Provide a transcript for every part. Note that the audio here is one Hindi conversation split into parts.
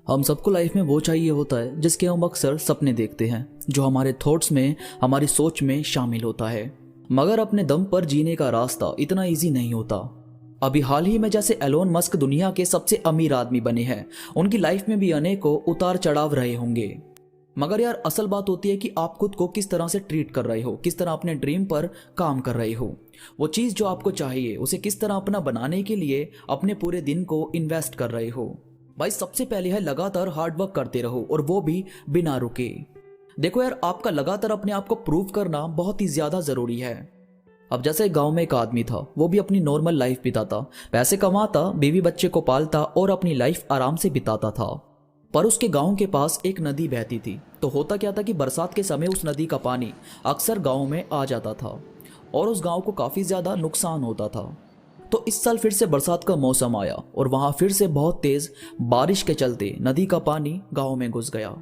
हम सबको लाइफ में वो चाहिए होता है जिसके हम अक्सर सपने देखते हैं, जो हमारे थॉट्स में, हमारी सोच में शामिल होता है। मगर अपने दम पर जीने का रास्ता इतना इजी नहीं होता। अभी हाल ही में जैसे एलोन मस्क दुनिया के सबसे अमीर आदमी बने हैं, उनकी लाइफ में भी अनेकों उतार चढ़ाव रहे होंगे। मगर यार असल बात होती है कि आप खुद को किस तरह से ट्रीट कर रहे हो, किस तरह अपने ड्रीम पर काम कर रहे हो। वो चीज़ जो आपको चाहिए उसे किस तरह अपना बनाने के लिए अपने पूरे दिन को इन्वेस्ट कर रहे हो। भाई सबसे पहले है लगातार हार्ड वर्क करते रहो, और वो भी बिना रुके। देखो यार, आपका लगातार अपने आप को प्रूव करना बहुत ही ज्यादा जरूरी है। अब जैसे गांव में एक आदमी था, वो भी अपनी नॉर्मल लाइफ बिताता, पैसे कमाता, बीवी बच्चे को पालता और अपनी लाइफ आराम से बिताता था। पर उसके गांव के पास एक नदी बहती थी। तो होता क्या था कि बरसात के समय उस नदी का पानी अक्सर गांव में आ जाता था और उस गांव को काफी ज्यादा नुकसान होता था। तो इस साल फिर से बरसात का मौसम आया और वहां फिर से बहुत तेज बारिश के चलते नदी का पानी गांव में घुस गया।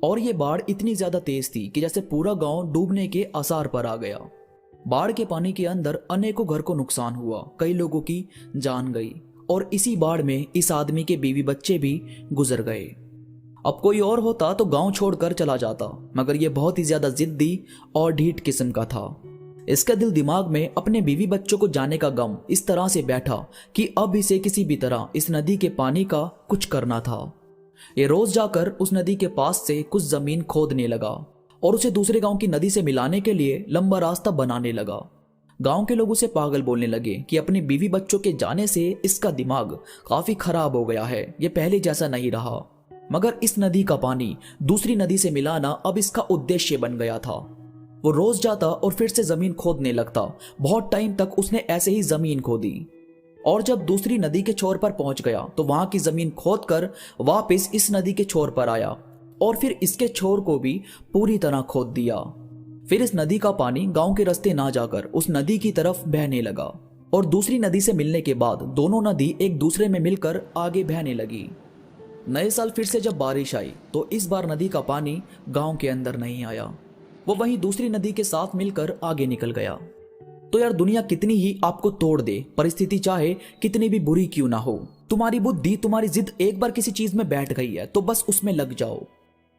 और ये बाढ़ इतनी ज्यादा तेज थी कि जैसे पूरा गांव डूबने के आसार पर आ गया। बाढ़ के पानी के अंदर अनेकों घर को नुकसान हुआ, कई लोगों की जान गई और इसी बाढ़ में इस आदमी के बीवी बच्चे भी गुजर गए। अब कोई और होता तो गांव छोड़कर चला जाता, मगर यह बहुत ही ज्यादा जिद्दी और ढीठ किस्म का था। इसका दिल दिमाग में अपने बीवी बच्चों को जाने का गम इस तरह से बैठा कि अब इसे किसी भी तरह इस नदी के पानी का कुछ करना था। ये रोज जाकर उस नदी के पास से कुछ जमीन खोदने लगा और उसे दूसरे गांव की नदी से मिलाने के लिए लंबा रास्ता बनाने लगा। गांव के लोग उसे पागल बोलने लगे कि अपनी बीवी बच्चों के जाने से इसका दिमाग काफी खराब हो गया है, ये पहले जैसा नहीं रहा। मगर इस नदी का पानी दूसरी नदी से मिलाना अब इसका उद्देश्य बन गया था। वो रोज जाता और फिर से जमीन खोदने लगता। बहुत टाइम तक उसने ऐसे ही जमीन खोदी और जब दूसरी नदी के छोर पर पहुंच गया तो वहां की जमीन खोदकर वापस इस नदी के छोर पर आया और फिर इसके छोर को भी पूरी तरह खोद दिया। फिर इस नदी का पानी गांव के रास्ते ना जाकर उस नदी की तरफ बहने लगा और दूसरी नदी से मिलने के बाद दोनों नदी एक दूसरे में मिलकर आगे बहने लगी। नए साल फिर से जब बारिश आई तो इस बार नदी का पानी गांव के अंदर नहीं आया, वो वहीं दूसरी नदी के साथ मिलकर आगे निकल गया। तो यार दुनिया कितनी ही आपको तोड़ दे, परिस्थिति चाहे कितनी भी बुरी क्यों ना हो, तुम्हारी बुद्धि, तुम्हारी जिद एक बार किसी चीज में बैठ गई है तो बस उसमें लग जाओ।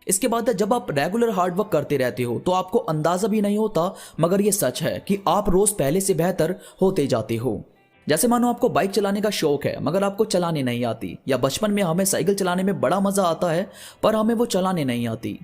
इसके बाद जब आप रेगुलर हार्डवर्क करते रहते हो तो आपको अंदाजा भी नहीं होता, मगर यह सच है कि आप रोज पहले से बेहतर होते जाते हो। जैसे मानो आपको बाइक चलाने का शौक है मगर आपको चलाने नहीं आती, या बचपन में हमें साइकिल चलाने में बड़ा मजा आता है पर हमें वो चलाने नहीं आती,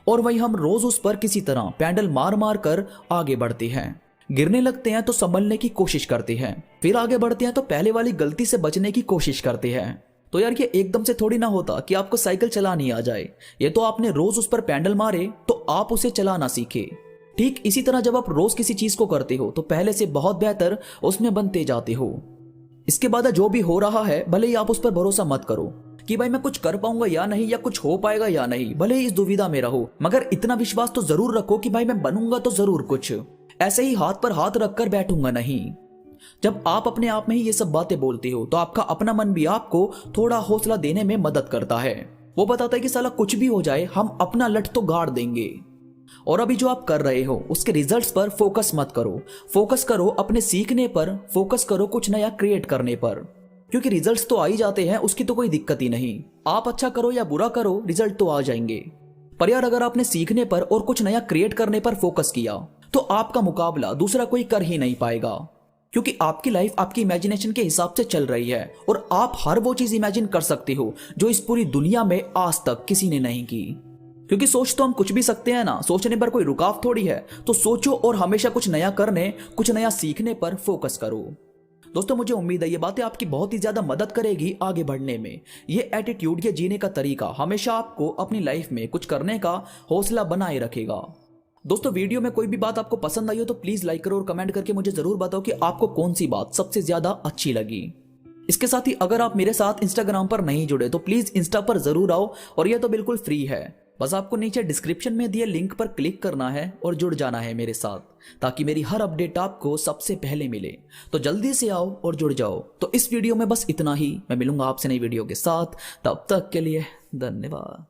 और वही हम रोज उस पर किसी तरह पैडल मार मार कर आगे बढ़ते हैं। गिरने लगते हैं तो संभलने की कोशिश करते हैं, फिर आगे बढ़ते हैं तो पहले वाली गलती से बचने की कोशिश करते हैं। तो यार ये एकदम से थोड़ी ना होता कि आपको साइकिल चलानी आ जाए, ये तो आपने रोज उस पर पैडल मारे तो आप उसे चलाना सीखे। ठीक इसी तरह जब आप रोज किसी चीज को करते हो तो पहले से बहुत बेहतर उसमें बनते जाते हो। इसके बाद जो भी हो रहा है भले ही आप उस पर भरोसा मत करो कि भाई मैं कुछ कर पाऊंगा या नहीं, या कुछ हो पाएगा या नहीं, भले ही इस दुविधा में रहो, मगर इतना विश्वास तो जरूर रखो कि भाई मैं बनूंगा तो जरूर कुछ, ऐसे ही हाथ पर हाथ रखकर बैठूंगा नहीं। जब आप अपने आप में ही ये सब बातें बोलते हो तो आपका अपना मन भी आपको थोड़ा हौसला देने में मदद करता है। वो बताता है कि साला कुछ भी हो जाए हम अपना लठ तो गाड़ देंगे। और अभी जो आप कर रहे हो उसके रिजल्ट्स पर फोकस मत करो, फोकस करो अपने सीखने पर, फोकस करो कुछ नया क्रिएट करने पर, क्योंकि रिजल्ट्स तो आ ही जाते हैं, उसकी तो कोई दिक्कत ही नहीं। आप अच्छा करो या बुरा करो, रिजल्ट तो आ जाएंगे। पर यार अगर आपने सीखने पर और कुछ नया क्रिएट करने पर फोकस किया तो आपका मुकाबला दूसरा कोई कर ही नहीं पाएगा, क्योंकि आपकी लाइफ आपकी इमेजिनेशन के हिसाब से चल रही है और आप हर वो चीज इमेजिन कर सकते हो जो इस पूरी दुनिया में आज तक किसी ने नहीं की। क्योंकि सोच तो हम कुछ भी सकते हैं ना, सोचने पर कोई रुकावट थोड़ी है। तो सोचो और हमेशा कुछ नया करने, कुछ नया सीखने पर फोकस करो। दोस्तों मुझे उम्मीद है ये बातें आपकी बहुत ही ज्यादा मदद करेगी आगे बढ़ने में। ये एटीट्यूड, ये जीने का तरीका हमेशा आपको अपनी लाइफ में कुछ करने का हौसला बनाए रखेगा। दोस्तों वीडियो में कोई भी बात आपको पसंद आई हो तो प्लीज लाइक करो और कमेंट करके मुझे जरूर बताओ कि आपको कौन सी बात सबसे ज्यादा अच्छी लगी। इसके साथ ही अगर आप मेरे साथ इंस्टाग्राम पर नहीं जुड़े तो प्लीज इंस्टा पर जरूर आओ, और यह तो बिल्कुल फ्री है। बस आपको नीचे डिस्क्रिप्शन में दिए लिंक पर क्लिक करना है और जुड़ जाना है मेरे साथ, ताकि मेरी हर अपडेट आपको सबसे पहले मिले। तो जल्दी से आओ और जुड़ जाओ। तो इस वीडियो में बस इतना ही, मैं मिलूंगा आपसे नई वीडियो के साथ, तब तक के लिए धन्यवाद।